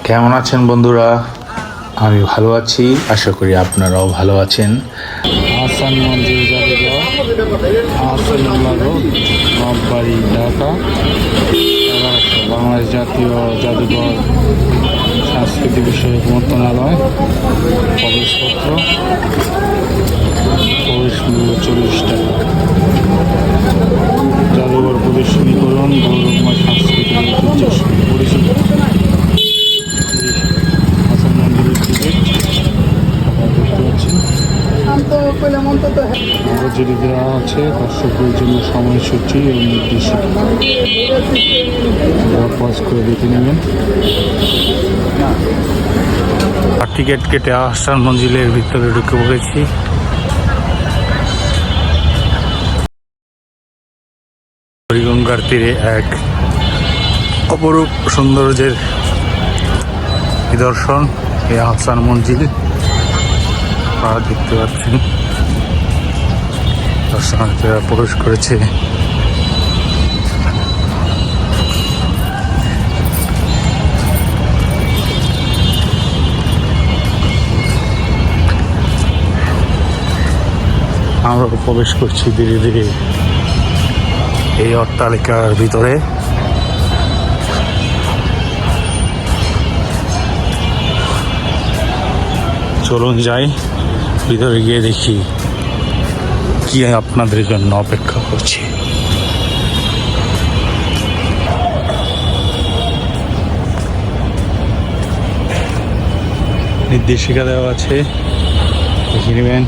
কেমন আছেন বন্ধুরা? আমি ভালো আছি, আশা করি আপনারাও ভালো আছেন। আহসান মঞ্জিল জাদুঘর, আহসানুল্লাহ রোড, নববাড়ি, ঢাকা। বাংলাদেশ জাতীয় জাদুঘর সংস্কৃতি বিষয়ক মন্ত্রণালয়। প্রবেশপত্র, প্রবেশ মূল্য 40 টাকা। জাদুঘর প্রদর্শনী করুন, গৌরবময় সাংস্কৃতিক ঐতিহ্যের সঙ্গে পরিচিত। নজরে দেওয়া আছে দর্শকদের জন্য সময়সূচি ও নির্দেশিকা। পজ করে দেখে নেবেন। টিকিট কেটে আহসান মঞ্জিলের ভিতরে ঢুকে পড়েছি। হরিগঙ্গার তীরে এক অপরূপ সৌন্দর্যের নিদর্শন এই আহসান মঞ্জিল। আপনারা দেখতে পাচ্ছেন দর্শনার্থীরা প্রবেশ করেছে। আমরা প্রবেশ করছি ধীরে ধীরে এই অট্টালিকার ভিতরে। চলুন যাই, ভিতরে গিয়ে দেখি কি আপনাদের জন্য অপেক্ষা করছে। নির্দেশিকা দেওয়া আছে, দেখে নেবেন।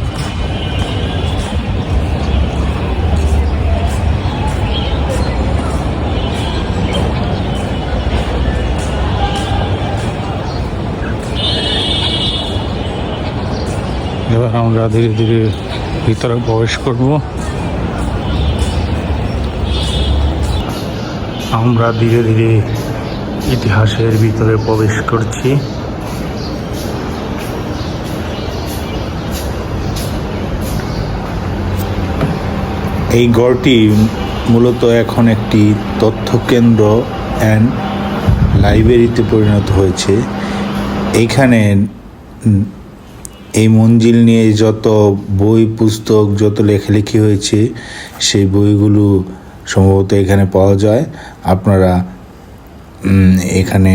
এবার আমরা ধীরে ধীরে ভিতরে প্রবেশ করব। আমরা ধীরে ধীরে ইতিহাসের ভিতরে প্রবেশ করছি। এই গড়টি মূলত এখন একটি তথ্য কেন্দ্র অ্যান্ড লাইব্রেরিতে পরিণত হয়েছে। এইখানে এই মঞ্জিল নিয়ে যত বই পুস্তক, যত লেখালেখি হয়েছে সেই বইগুলো সম্ভবত এখানে পাওয়া যায়। আপনারা এখানে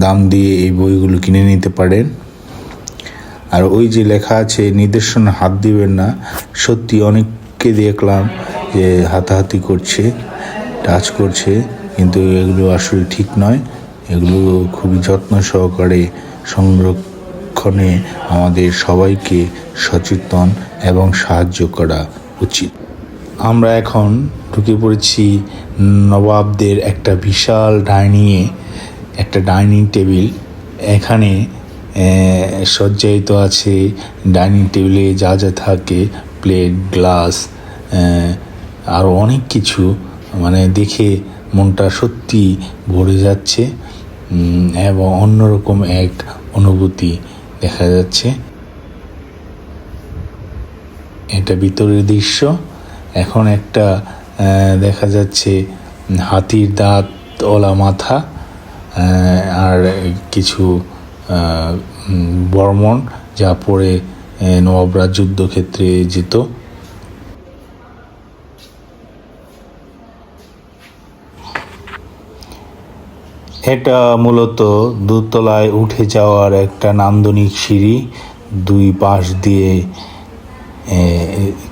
দাম দিয়ে এই বইগুলো কিনে নিতে পারেন। আর ওই যে লেখা আছে নির্দেশনা হাত দিবেন না, সত্যি অনেককে দেখলাম যে হাতাহাতি করছে, টাচ করছে, কিন্তু এগুলো আসলে ঠিক নয়। এগুলো খুবই যত্ন সহকারে সংরক্ষণে আমাদের সবাইকে সচেতন এবং সাহায্য করা উচিত। আমরা এখন ঢুকে পড়েছি নবাবদের একটা বিশাল একটা ডাইনিং টেবিল। এখানে সজ্জায়িত আছে ডাইনিং টেবিলে যা যা থাকে, প্লেট, গ্লাস, আরও অনেক কিছু, মানে দেখে মনটা সত্যি ভরে যাচ্ছে এবং অন্যরকম এক অনুভূতি দেখা যাচ্ছে। এটা ভিতরের দৃশ্য। এখন একটা দেখা যাচ্ছে হাতির দাঁত ওলা মাথা আর কিছু বর্মণ, যা পরে নবাবরা যুদ্ধক্ষেত্রে যেত। এটা মূলত দোতলায় উঠে যাওয়ার একটা নান্দনিক সিঁড়ি। দুই পাশ দিয়ে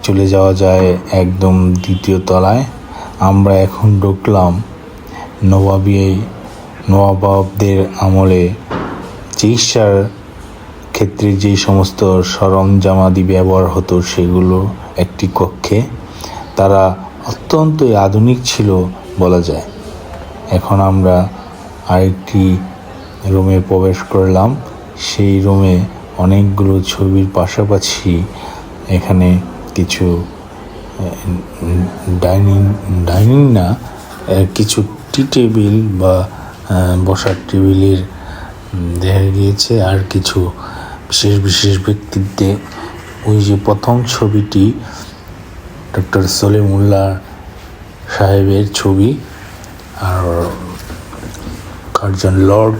চলে যাওয়া যায় একদম দ্বিতীয় তলায়। আমরা এখন ঢুকলাম নবাবদের আমলে চিকিৎসার ক্ষেত্রে যে সমস্ত সরঞ্জামাদি ব্যবহার হতো সেগুলো একটি কক্ষে। তারা অত্যন্তই আধুনিক ছিল বলা যায়। এখন আমরা আরেকটি রুমে প্রবেশ করলাম। সেই রুমে অনেকগুলো ছবির পাশাপাশি এখানে কিছু কিছু টি টেবিল বা বসার টেবিলের দেখা গিয়েছে। আর কিছু বিশেষ বিশেষ ব্যক্তিত্বের, ওই যে প্রথম ছবিটি ডক্টর সলিমুল্লাহ সাহেবের ছবি, আর কার্জন লর্ড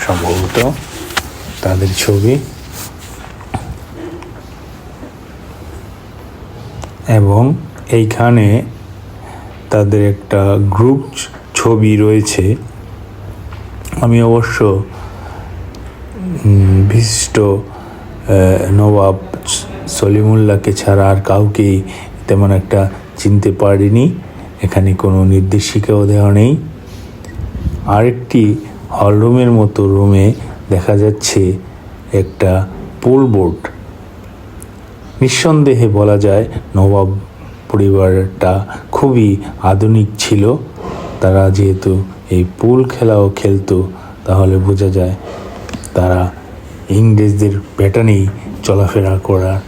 সম্ভবত তাদের ছবি, এবং এইখানে তাদের একটা গ্রুপ ছবি রয়েছে। আমি অবশ্য বিশিষ্ট নবাব সলিমুল্লাহকে ছাড়া আর কাউকেই তেমন একটা চিনতে পারিনি। এখানে কোনো নির্দেশিকাও দেওয়া নেই। আরেকটি হলরুমের মতো রুমে দেখা যাচ্ছে একটা পুল বোর্ড। নিঃসন্দেহে বলা যায় নবাব পরিবারটা খুবই আধুনিক ছিল। তারা যেহেতু এই পুল খেলাও খেলতো, তাহলে বোঝা যায় তারা ইংরেজদের প্যাটার্নেই চলাফেরা করার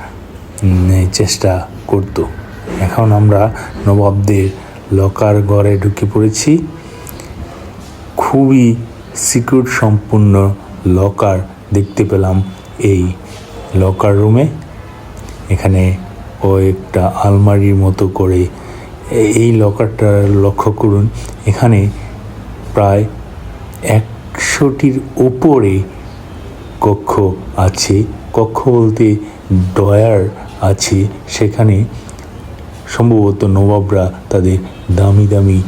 চেষ্টা করত। এখন আমরা নবাবদের লকার ঘরে ঢুকে পড়েছি। খুবই সিকিউর সম্পূর্ণ লকার দেখতে পেলাম এই লকার রুমে। এখানে একটা আলমারির মতো করে এই লকারটা লক্ষ্য করুন। এখানে প্রায় 100টির উপরে কক্ষ আছে। কক্ষ বলতে ড্রয়ার আছে। সেখানে সম্ভবত নবাবরা তাদের দামি দামি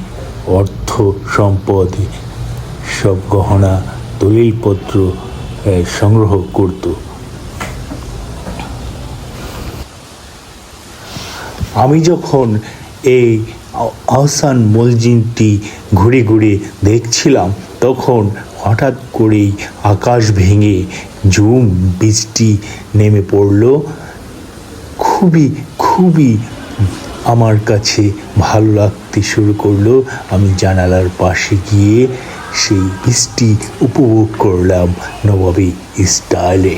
অর্থ সম্পদ, সব গহনা, দলিলপত্র সংগ্রহ করত। আমি যখন এই আহসান মসজিদটি ঘুরে ঘুরে দেখছিলাম, তখন হঠাৎ করেই আকাশ ভেঙে ঝুম বৃষ্টি নেমে পড়ল। খুবই খুবই আমার কাছে ভালো লাগতে শুরু করলো। আমি জানালার পাশে গিয়ে সেই বৃষ্টি উপভোগ করলাম নবাবী স্টাইলে।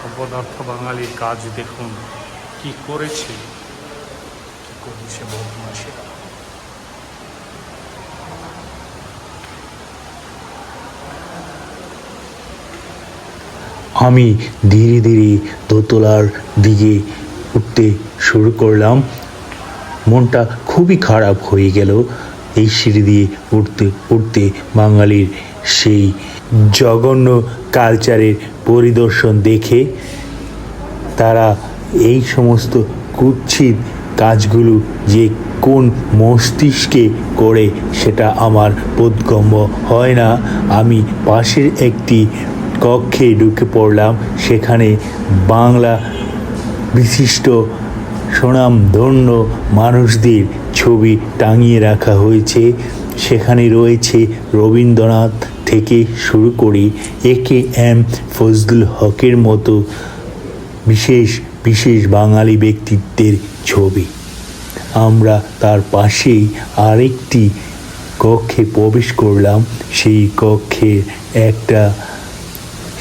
অপদার্থ বাঙালির কাজ দেখুন কি করেছে বদমাশেরা। আমি ধীরে ধীরে দোতলার দিকে উঠতে শুরু করলাম। মনটা খুবই খারাপ হয়ে গেল এই সিঁড়ি দিয়ে উঠতে উঠতে। বাঙালির সেই জঘন্য কালচারের পরিদর্শন দেখে তারা এই সমস্ত কুৎসিত কাজগুলো যে কোন মস্তিষ্কে করে সেটা আমার বোধগম্য হয় না। আমি পাশের একটি কক্ষে ঢুকে পড়লাম। সেখানে বাংলা বিশিষ্ট সুনামধন্য মানুষদের ছবি টাঙিয়ে রাখা হয়েছে। সেখানে রয়েছে রবীন্দ্রনাথ থেকে শুরু করে AKM ফজলুল হকের মতো বিশেষ বিশেষ বাঙালি ব্যক্তিত্বের ছবি। আমরা তার পাশেই আরেকটি কক্ষে প্রবেশ করলাম। সেই কক্ষে একটা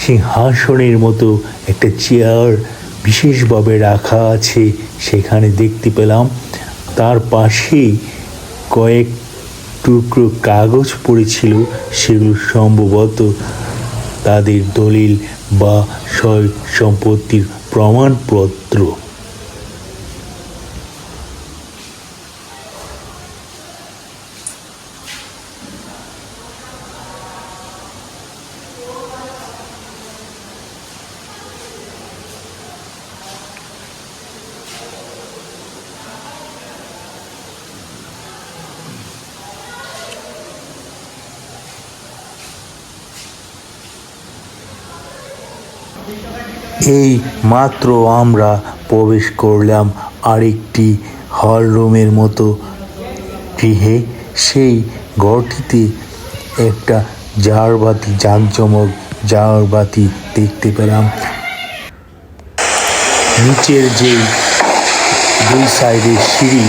সিংহাসনের মতো একটা চেয়ার বিশেষভাবে রাখা আছে। সেখানে দেখতে পেলাম তার পাশেই কয়েক টুকরো কাগজ পড়েছিল। সেগুলো সম্ভবত তাদের দলিল বা সয় সম্পত্তির প্রমাণপত্র। এই মাত্র আমরা প্রবেশ করলাম আরেকটি হল রুমের মতো গৃহে। সেই ঘরটিতে একটা জারবাতি, জাঁকজমক জারবাতি দেখতে পেলাম। নিচের যেই দুই সাইডের সিঁড়ি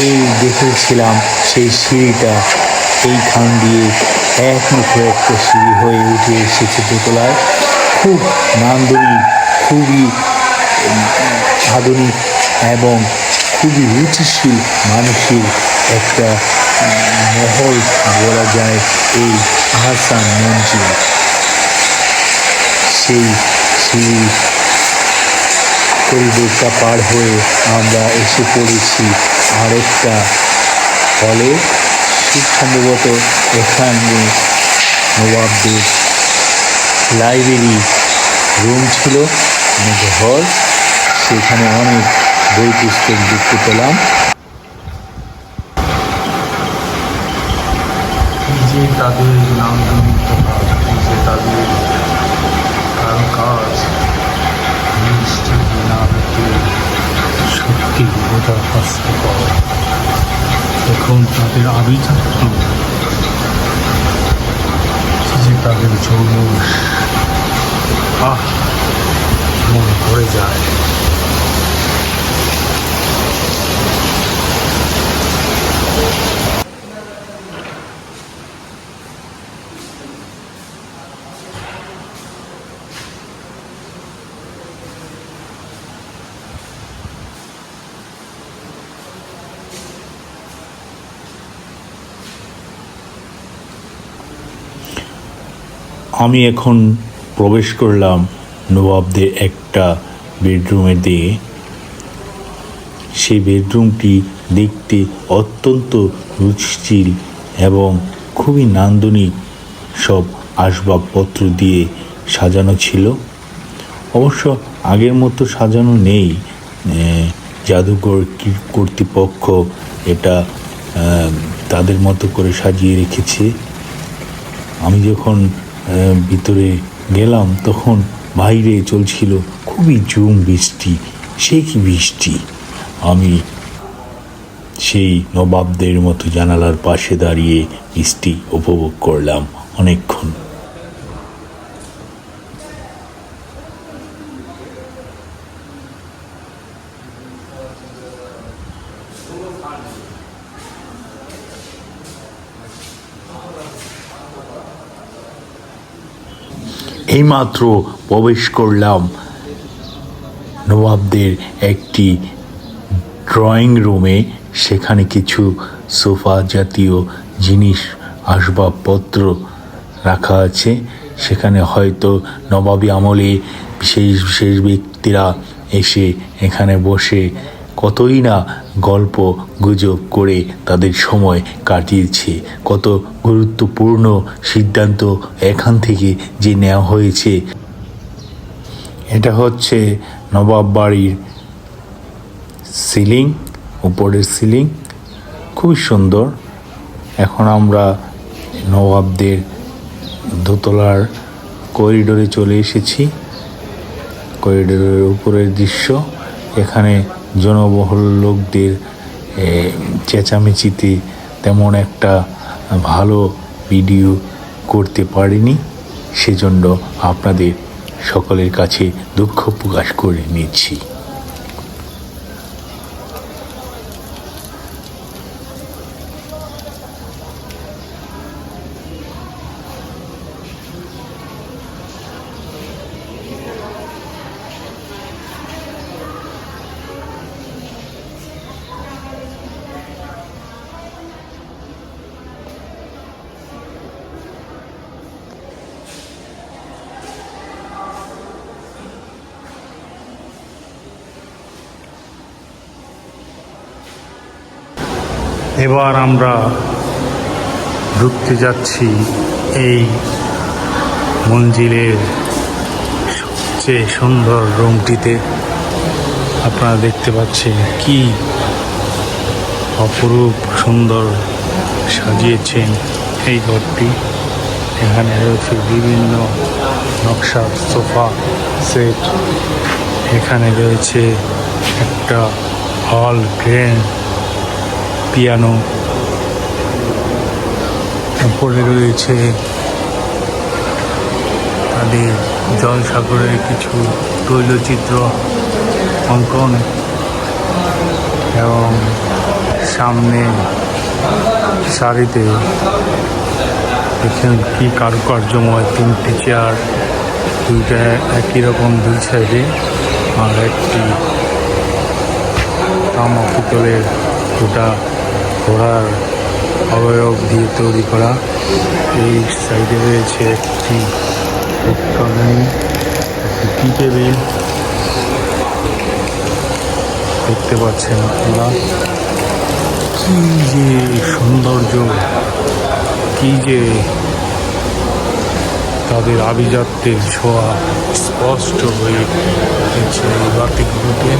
এই দেখেছিলাম, সেই সিঁড়িটা এইখান দিয়ে এক মুখে একটা সিঁড়ি হয়ে উঠে এসেছে দোতলায়। খুব নান্দনিক, খুবই আধুনিক এবং খুবই রুচিশীল মানুষের একটা মহল বলা যায় এই আহসান মঞ্জিল। সেই করিডোরটা পার হয়ে আমরা এসে পড়েছি আরেকটা হলে খুব সম্ভবত এখানে নবাবদের লাইব্রেরি রুম ছিল, অনেক ঘর, সেখানে অনেক বই পুস্তক দেখতে পেলাম। এই যে তাদের নান্দনিকতা, এই যে তাদের কারুকাজ, জিনিসটা না হতে সত্যি বোঝা কষ্টকর। এখন তাদের আভিজাত্য, যে তাদের জৌলুস, মন ভরে যায়। আমি এখন প্রবেশ করলাম নবাবদের একটা বেডরুমে দিয়ে। সেই বেডরুমটি দেখতে অত্যন্ত রুচিশীল এবং খুবই নান্দনিক সব আসবাবপত্র দিয়ে সাজানো ছিল। অবশ্য আগের মতো সাজানো নেই, জাদুঘর কর্তৃপক্ষ এটা তাদের মতো করে সাজিয়ে রেখেছে। আমি যখন ভিতরে গেলাম তখন বাইরে চলছিল খুবই ঝুম বৃষ্টি, সে কি বৃষ্টি। আমি সেই নবাবদের মতো জানালার পাশে দাঁড়িয়ে বৃষ্টি উপভোগ করলাম অনেকক্ষণ। এইমাত্র প্রবেশ করলাম নবাবদের একটি ড্রয়িং রুমে। সেখানে কিছু সোফা জাতীয় জিনিস, আসবাবপত্র রাখা আছে। সেখানে হয়তো নবাবী আমলে বিশেষ বিশেষ ব্যক্তিরা এসে এখানে বসে কতই না গল্প গুজব করে তাদের সময় কাটিয়েছে। কত গুরুত্বপূর্ণ সিদ্ধান্ত এখান থেকে যে নেওয়া হয়েছে। এটা হচ্ছে নবাব বাড়ির সিলিং, উপরের সিলিং খুবই সুন্দর। এখন আমরা নবাবদের দোতলার করিডোরে চলে এসেছি। করিডোরের উপরের দৃশ্য। এখানে জনবহুল লোকদের চেঁচামেচিতে তেমন একটা ভালো ভিডিও করতে পারিনি, সেজন্য আপনাদের সকলের কাছে দুঃখ প্রকাশ করে নিচ্ছি। এবার আমরা ঢুকতে যাচ্ছি এই মঞ্জিলের সবচেয়ে সুন্দর রুমটিতে। আপনারা দেখতে পাচ্ছেন কি অপরূপ সুন্দর সাজিয়েছেন এই ঘরটি। এখানে রয়েছে বিভিন্ন নকশার সোফা সেট। এখানে রয়েছে একটা হল গ্র্যান্ড পিয়ানো। উপরে রয়েছে তাদের জলসাগরের কিছু তৈলচিত্র অঙ্কন এবং সামনে সারিতে দেখেন কি কারুকার্যময় তিনটি চেয়ার, দুইটা একই রকম দুই সাইডে, আর একটি তামা পিতলের গোটা ঘোড়ার অবয়ব দিয়ে তৈরি করা। এই সাইডে রয়েছে একটি টি টেবিল দেখতে পাচ্ছেন আপনারা। কি যে সৌন্দর্য, কি যে তাদের আভিজাত্যের ছোঁয়া স্পষ্ট হয়ে উঠেছে এই বাতিকগুলোতে।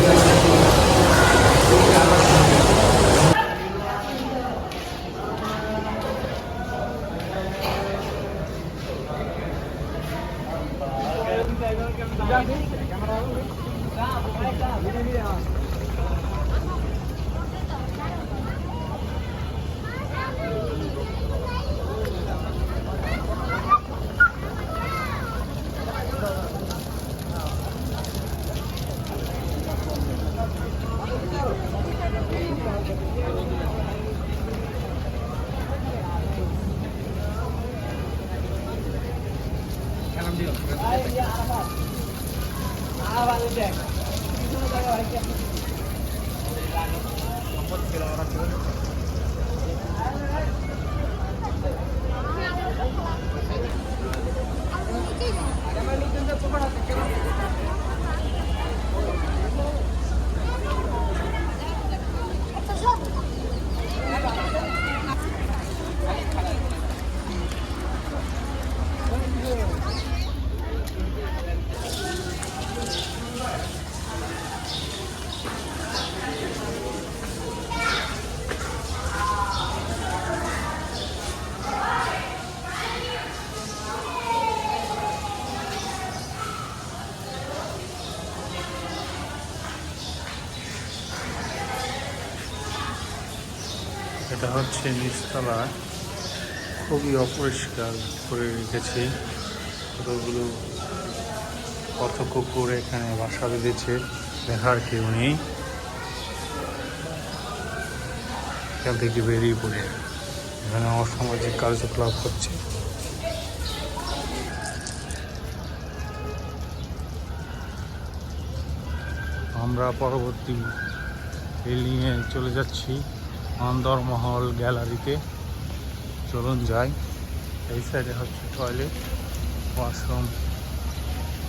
এটা হচ্ছে নিচতলা, খুবই অপরিষ্কার করে রেখেছে। কতগুলো কত কুকুর এখানে বাসা বেঁধেছে, দেখার কেউ নেই। এখান থেকে বেরিয়ে পড়ে এখানে অসামাজিক কার্যকলাপ হচ্ছে। আমরা পরবর্তী বিল্ডিংয়ে চলে যাচ্ছি, অন্দরমহল গ্যালারিতে। চলুন যাই। এই সাইডে হচ্ছে টয়লেট, ওয়াশরুম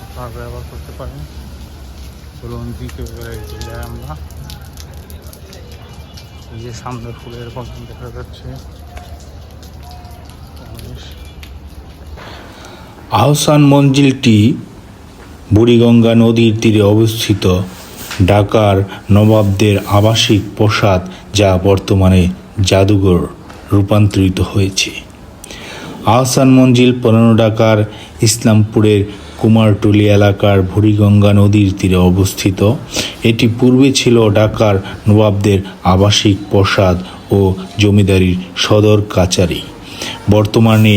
আপনারা ব্যবহার করতে পারেন। চলুন দ্বিতীয় গ্যালারিতে যাই আমরা। এই যে সামনে ফুলের বাগান দেখা যাচ্ছে। আহসান মঞ্জিলটি বুড়িগঙ্গা নদীর তীরে অবস্থিত ঢাকার নবাবদের আবাসিক প্রাসাদ, যা বর্তমানে জাদুঘর রূপান্তরিত হয়েছে। আহসান মঞ্জিল পুরানো ঢাকার ইসলামপুরের কুমারটুলি এলাকার বুড়িগঙ্গা নদীর তীরে অবস্থিত। এটি পূর্বে ছিল ঢাকার নবাবদের আবাসিক প্রাসাদ ও জমিদারির সদর কাচারি। বর্তমানে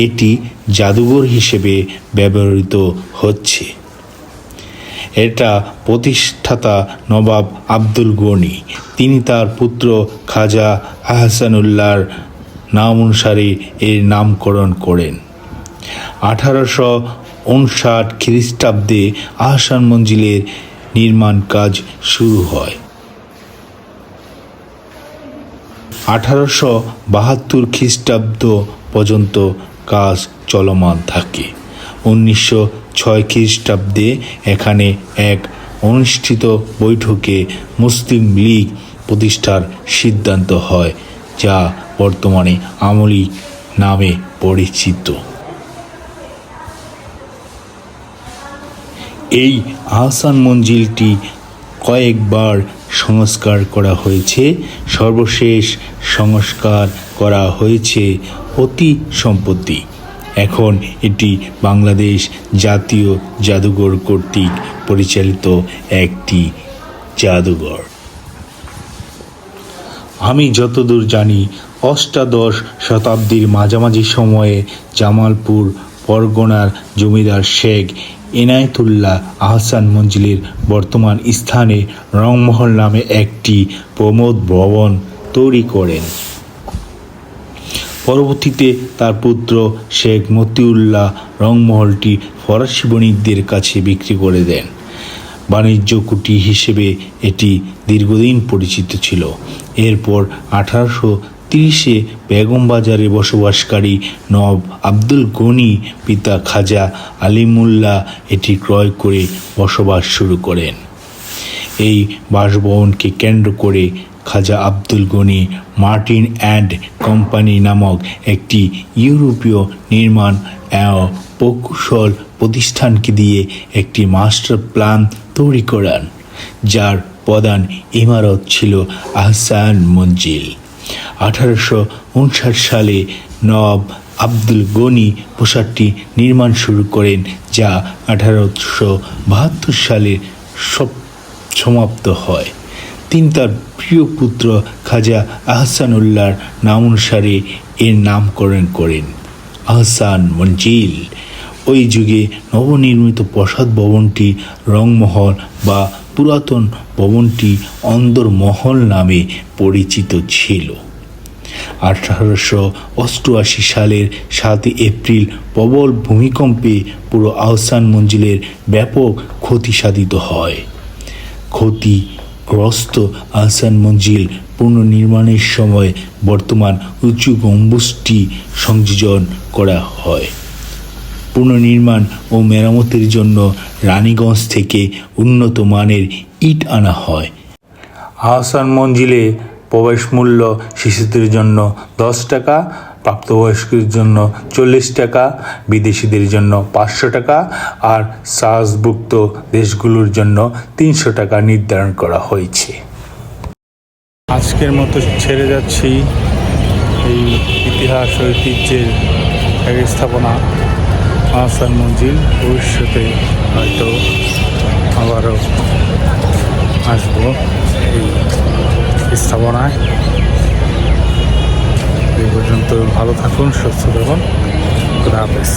এটি জাদুঘর হিসেবে ব্যবহৃত হচ্ছে। এটা প্রতিষ্ঠাতা নবাব আব্দুল গনি। তিনি তার পুত্র খাজা আহসানুল্লাহর নাম অনুসারে এর নামকরণ করেন। 1859 খ্রিস্টাব্দে আহসান মঞ্জিলের নির্মাণ কাজ শুরু হয়। 1872 খ্রিস্টাব্দ পর্যন্ত কাজ চলমান থাকে। 1906 খ্রিস্টাব্দে এখানে এক অনুষ্ঠিত বৈঠকে মুসলিম লীগ প্রতিষ্ঠার সিদ্ধান্ত হয়, যা বর্তমানে আমলি নামে পরিচিত। এই আহসান মঞ্জিলটি কয়েকবার সংস্কার করা হয়েছে। সর্বশেষ সংস্কার করা হয়েছে অতি সম্প্রতি। এখন এটি বাংলাদেশ জাতীয় জাদুঘর কর্তৃক পরিচালিত একটি জাদুঘর। আমি যতদূর জানি, অষ্টাদশ শতাব্দীর মাঝামাঝি সময়ে জামালপুর পরগনার জমিদার শেখ এনায়েতুল্লাহ আহসান মঞ্জিলের বর্তমান স্থানে রংমহল নামে একটি প্রমোদ ভবন তৈরি করেন। পরবর্তীতে তার পুত্র শেখ মতিউল্লাহ রংমহলটি ফরাসি বণিকদের কাছে বিক্রি করে দেন। বাণিজ্য কুঠি হিসেবে এটি দীর্ঘদিন পরিচিত ছিল। এরপর 1830-এ বেগমবাজারে বসবাসকারী নবাব আব্দুল গনি পিতা খাজা আলিমুল্লাহ এটি ক্রয় করে বসবাস শুরু করেন। এই বাসভবনকে কেন্দ্র করে Khwaja Abdul Gani Martin and company নামক একটি ইউরোপীয় নির্মাণ ও প্রকৌশল প্রতিষ্ঠানকে দিয়ে একটি মাস্টার প্ল্যান তৈরি করান, যার প্রধান ইমারত ছিল আহসান মঞ্জিল। 1859 সালে নবাব আব্দুল গনি প্রাসাদটি নির্মাণ শুরু করেন, যা 1872 সালে সমাপ্ত হয়। তিনি তার প্রিয় পুত্র খাজা আহসানুল্লাহর নামানুসারে এর নামকরণ করেন আহসান মঞ্জিল। ওই যুগে নবনির্মিত প্রাসাদ ভবনটি রংমহল বা পুরাতন ভবনটি অন্দরমহল নামে পরিচিত ছিল। 1888 সালের 7 এপ্রিল প্রবল ভূমিকম্পে পুরো আহসান মঞ্জিলের ব্যাপক ক্ষতি সাধিত হয়। ক্ষতিগ্রস্ত আহসান মঞ্জিল পুনর্নির্মাণের সময় বর্তমান উঁচু গম্বুজটি সংযোজন করা হয়। পুনর্নির্মাণ ও মেরামতের জন্য রানীগঞ্জ থেকে উন্নত মানের ইট আনা হয়। আহসান মঞ্জিলে প্রবেশ মূল্য শিশুদের জন্য 10 টাকা, প্রাপ্তবয়স্কদের জন্য 40 টাকা, বিদেশিদের জন্য 500 টাকা আর সার্কভুক্ত দেশগুলোর জন্য 300 টাকা নির্ধারণ করা হয়েছে। আজকের মতো ছেড়ে যাচ্ছি এই ইতিহাস ও ঐতিহ্যের এক স্থাপনা আহসান মঞ্জিল। ভবিষ্যতে হয়তো আবারও আসবো এই স্থাপনায়। এই পর্যন্ত ভালো থাকুন, সুস্থ থাকুন। খুদা হাফেজ।